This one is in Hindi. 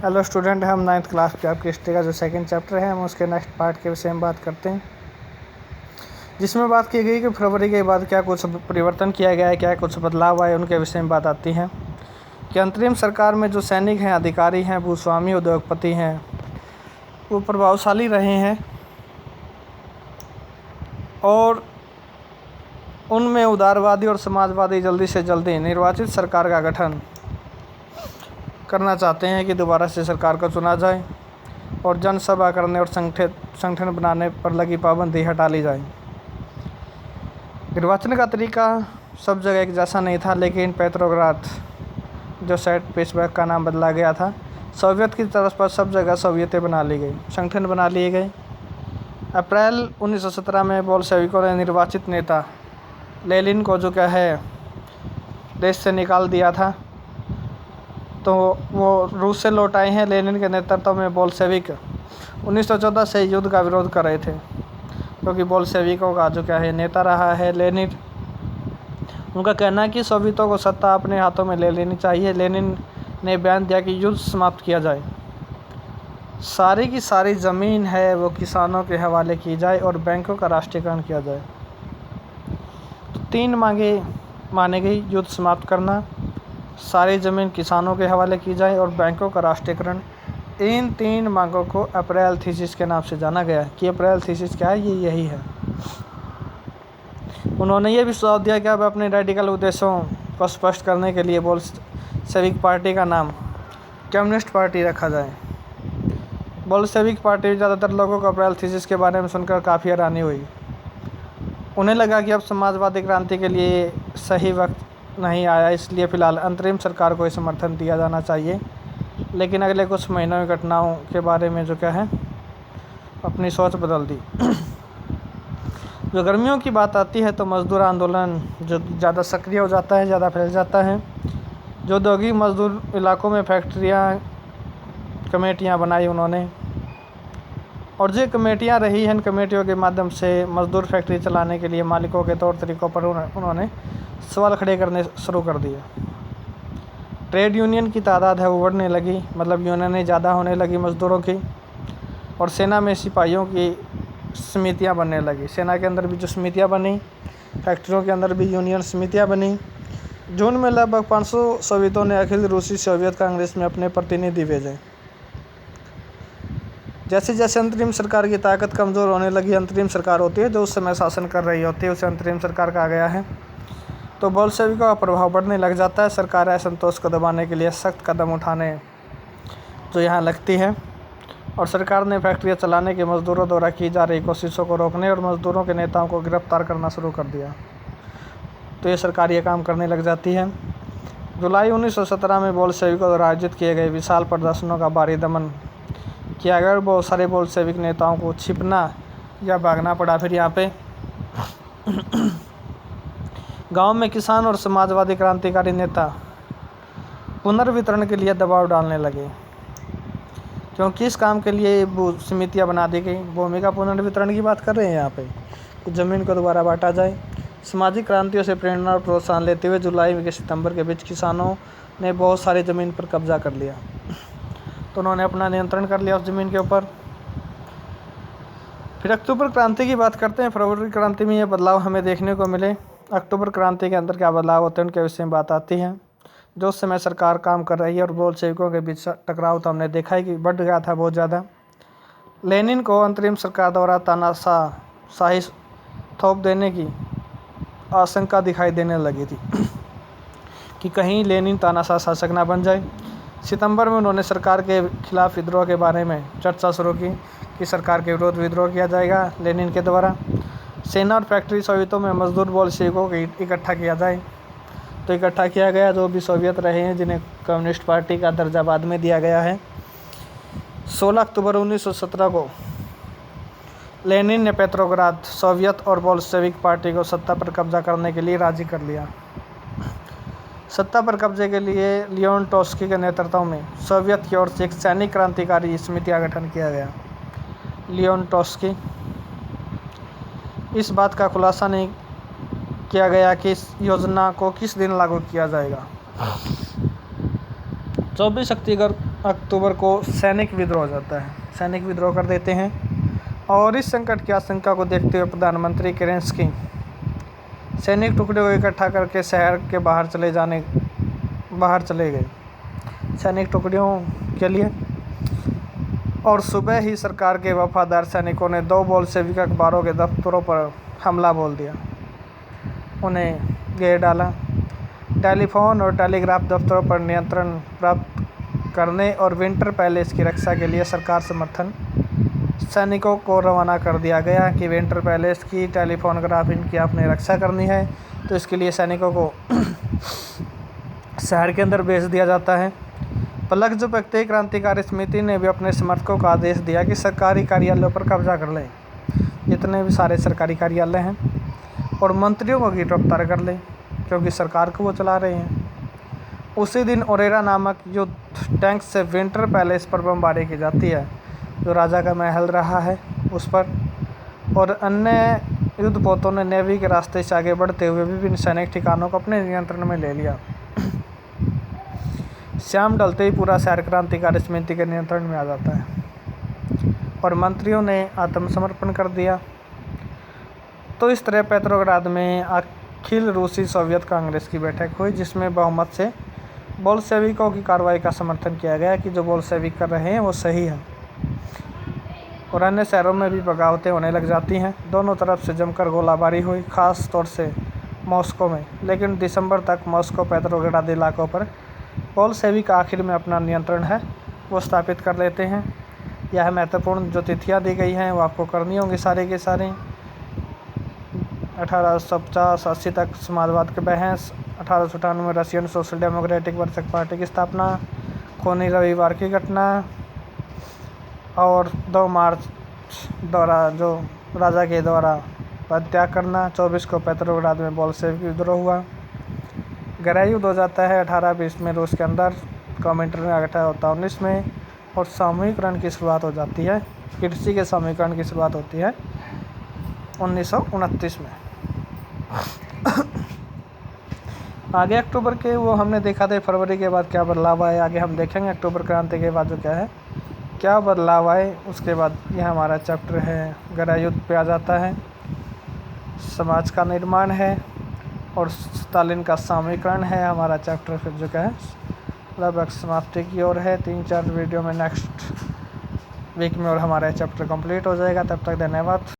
हेलो स्टूडेंट, हम 9th क्लास के आपकी हिस्ट्री का जो सेकंड चैप्टर है हम उसके नेक्स्ट पार्ट के विषय में बात करते हैं, जिसमें बात की गई कि फरवरी के बाद क्या कुछ परिवर्तन किया गया है, क्या कुछ बदलाव आए, उनके विषय में बात आती है कि अंतरिम सरकार में जो सैनिक हैं, अधिकारी हैं, भूस्वामी, उद्योगपति हैं, वो प्रभावशाली रहे हैं और उनमें उदारवादी और समाजवादी जल्दी से जल्दी निर्वाचित सरकार का गठन करना चाहते हैं कि दोबारा से सरकार को चुना जाए और जनसभा करने और संगठन बनाने पर लगी पाबंदी हटा ली जाए। निर्वाचन का तरीका सब जगह एक जैसा नहीं था, लेकिन पेट्रोग्राद जो सेंट पीटर्सबर्ग का नाम बदला गया था, सोवियत की तरफ पर सब जगह सोवियतें बना ली गई, संगठन बना लिए गए। अप्रैल 1917 में बोल्शेविकों ने निर्वाचित नेता लेनिन को जो क्या है देश से निकाल दिया था, तो वो रूस से लौट आए हैं। लेनिन के नेतृत्व में बोल्शेविक 1914 से युद्ध का विरोध कर रहे थे, क्योंकि बोल्शेविकों का जो क्या है नेता रहा है लेनिन। उनका कहना है कि सोवियतों को सत्ता अपने हाथों में ले लेनी चाहिए। लेनिन ने बयान दिया कि युद्ध समाप्त किया जाए, सारी की सारी ज़मीन है वो किसानों के हवाले की जाए और बैंकों का राष्ट्रीयकरण किया जाए। तो 3 मांगे मानी गई: युद्ध समाप्त करना, सारी ज़मीन किसानों के हवाले की जाए और बैंकों का राष्ट्रीयकरण। इन 3 मांगों को अप्रैल थीसिस के नाम से जाना गया कि अप्रैल थीसिस क्या है, ये यही है। उन्होंने ये भी सुझाव दिया कि अब अपने रेडिकल उद्देश्यों को स्पष्ट करने के लिए बोल्शेविक पार्टी का नाम कम्युनिस्ट पार्टी रखा जाए। बोल्शेविक पार्टी ज़्यादातर लोगों को अप्रैल थीसिस के बारे में सुनकर काफ़ी हैरानी हुई। उन्हें लगा कि अब समाजवादी क्रांति के लिए सही वक्त नहीं आया, इसलिए फ़िलहाल अंतरिम सरकार को समर्थन दिया जाना चाहिए। लेकिन अगले कुछ महीनों में घटनाओं के बारे में जो क्या है अपनी सोच बदल दी। जो गर्मियों की बात आती है तो मज़दूर आंदोलन जो ज़्यादा सक्रिय हो जाता है, ज़्यादा फैल जाता है। जो औद्योगिक मजदूर इलाकों में फैक्ट्रियाँ कमेटियाँ बनाई उन्होंने, और जो कमेटियाँ रही हैं, इन कमेटियों के माध्यम से मजदूर फैक्ट्री चलाने के लिए मालिकों के तौर तरीक़ों पर उन्होंने सवाल खड़े करने शुरू कर दिए। ट्रेड यूनियन की तादाद है वो बढ़ने लगी, मतलब यूनियनें ज़्यादा होने लगी मज़दूरों की, और सेना में सिपाहियों की समितियां बनने लगी। सेना के अंदर भी जो समितियां बनी, फैक्ट्रियों के अंदर भी यूनियन समितियां बनी। जून में लगभग 500 सोवियतों ने अखिल रूसी सोवियत कांग्रेस में अपने प्रतिनिधि भेजे। जैसे जैसे अंतरिम सरकार की ताकत कमज़ोर होने लगी, अंतरिम सरकार होती है जो उस समय शासन कर रही होती है, उसे अंतरिम सरकार कहा गया है, तो बोल्शेविकों का प्रभाव बढ़ने लग जाता है। सरकार असंतोष को दबाने के लिए सख्त कदम उठाने जो यहाँ लगती है, और सरकार ने फैक्ट्रियाँ चलाने के मज़दूरों द्वारा की जा रही कोशिशों को रोकने और मज़दूरों के नेताओं को गिरफ्तार करना शुरू कर दिया। तो ये सरकार ये काम करने लग जाती है। जुलाई 1917 में बोल्शेविकों द्वारा आयोजित किए गए विशाल प्रदर्शनों का भारी दमन किया गया और बहुत सारे बोल्शेविक नेताओं को छिपना या भागना पड़ा। फिर यहाँ पे गांव में किसान और समाजवादी क्रांतिकारी नेता पुनर्वितरण के लिए दबाव डालने लगे, क्योंकि इस काम के लिए समितियां बना दी गई। भूमि का पुनर्वितरण की बात कर रहे हैं यहाँ पे, कि ज़मीन को दोबारा बांटा जाए। सामाजिक क्रांतियों से प्रेरणा और प्रोत्साहन लेते हुए जुलाई के सितंबर के बीच किसानों ने बहुत सारी ज़मीन पर कब्जा कर लिया, तो उन्होंने अपना नियंत्रण कर लिया उस ज़मीन के ऊपर। फिर अक्टूबर क्रांति की बात करते हैं। फरवरी क्रांति में ये बदलाव हमें देखने को मिले। अक्टूबर क्रांति के अंदर क्या बदलाव होते हैं उनके विषय में बात आती है। जो उस समय सरकार काम कर रही है और बोल्शेविकों के बीच टकराव तो हमने देखा है कि बढ़ गया था बहुत ज़्यादा। लेनिन को अंतरिम सरकार द्वारा तानाशाही थोप देने की आशंका दिखाई देने लगी थी कि कहीं लेनिन तानाशाह शासक ना बन जाए। सितंबर में उन्होंने सरकार के खिलाफ विद्रोह के बारे में चर्चा शुरू की कि सरकार के विरोध विद्रोह किया जाएगा लेनिन के द्वारा। सेना और फैक्ट्री सोवियतों में मजदूर बोल्शेविकों को इकट्ठा किया जाए, तो इकट्ठा किया गया। जो भी सोवियत रहे हैं जिन्हें कम्युनिस्ट पार्टी का दर्जा बाद में दिया गया है। 16 अक्टूबर 1917 को लेनिन ने पेट्रोग्राद सोवियत और बोल्शेविक पार्टी को सत्ता पर कब्जा करने के लिए राजी कर लिया। सत्ता पर कब्जे के लिए लियोन ट्रोत्स्की के नेतृत्व में सोवियत की ओर से एक सैनिक क्रांतिकारी समिति का गठन किया गया। लियोन ट्रोत्स्की, इस बात का खुलासा नहीं किया गया कि इस योजना को किस दिन लागू किया जाएगा। 24 अक्टूबर को सैनिक विद्रोह हो जाता है, सैनिक विद्रोह कर देते हैं। और इस संकट की आशंका को देखते हुए प्रधानमंत्री केरेंस्की सैनिक टुकड़े को इकट्ठा करके शहर के बाहर चले गए सैनिक टुकड़ियों के लिए। और सुबह ही सरकार के वफादार सैनिकों ने 2 बोल्शेविक अखबारों के दफ्तरों पर हमला बोल दिया, उन्हें घेर डाला। टेलीफोन और टेलीग्राफ दफ्तरों पर नियंत्रण प्राप्त करने और विंटर पैलेस की रक्षा के लिए सरकार समर्थन सैनिकों को रवाना कर दिया गया कि विंटर पैलेस की टेलीफोनग्राफ इनकी आपने रक्षा करनी है, तो इसके लिए सैनिकों को शहर के अंदर भेज दिया जाता है। पलक झपकते क्रांतिकारी समिति ने भी अपने समर्थकों को आदेश दिया कि सरकारी कार्यालयों पर कब्जा कर लें, जितने भी सारे सरकारी कार्यालय हैं, और मंत्रियों को गिरफ्तार कर लें, क्योंकि सरकार को वो चला रहे हैं। उसी दिन ओरेरा नामक युद्ध टैंक से विंटर पैलेस पर बमबारी की जाती है, जो राजा का महल रहा है उस पर। और अन्य युद्धपोतों ने नेवी के रास्ते से आगे बढ़ते हुए विभिन्न सैनिक ठिकानों को अपने नियंत्रण में ले लिया। शाम ढलते ही पूरा शहर क्रांतिकारी समिति के नियंत्रण में आ जाता है और मंत्रियों ने आत्मसमर्पण कर दिया। तो इस तरह पेट्रोग्राद में अखिल रूसी सोवियत कांग्रेस की बैठक हुई, जिसमें बहुमत से बोल्शेविकों की कार्रवाई का समर्थन किया गया कि जो बोल्शेविक कर रहे हैं वो सही है। और अन्य शहरों में भी बगावतें होने लग जाती हैं। दोनों तरफ से जमकर गोलाबारी हुई, खास तौर से मॉस्को में। लेकिन दिसंबर तक मॉस्को पेट्रोग्राद इलाकों पर बोल्शेविक आखिर में अपना नियंत्रण है वो स्थापित कर लेते हैं। यह महत्वपूर्ण जो तिथियां दी गई हैं वो आपको करनी होंगी सारी की सारी। 1850-80 तक समाजवाद के बहस, 1898 में Russian social democratic workers party की स्थापना, खूनी रविवार की घटना, और 2 मार्च जो राजा के द्वारा पद त्याग करना। 24 को पेट्रोग्राद में बोल्शेविक विद्रोह हुआ। गहरा युद्ध हो जाता है 1820 में रूस के अंदर, कॉमिंटर में 1819 में, और सामूहिकरण की शुरुआत हो जाती है। कृषि के सामूहिकरण की शुरुआत होती है 1929 में। आगे अक्टूबर के वो हमने देखा था, फरवरी के बाद क्या बदलाव आए, आगे हम देखेंगे अक्टूबर क्रांति के बाद जो क्या है, क्या बदलाव आए। उसके बाद यह हमारा चैप्टर है गहरा युद्ध पे आ जाता है, समाज का निर्माण है, और स्टालिन का सामूहिकरण है हमारा चैप्टर। फिर जो क्या है लगभग समाप्ति की ओर है। 3-4 वीडियो में नेक्स्ट वीक में और हमारा चैप्टर कंप्लीट हो जाएगा। तब तक धन्यवाद।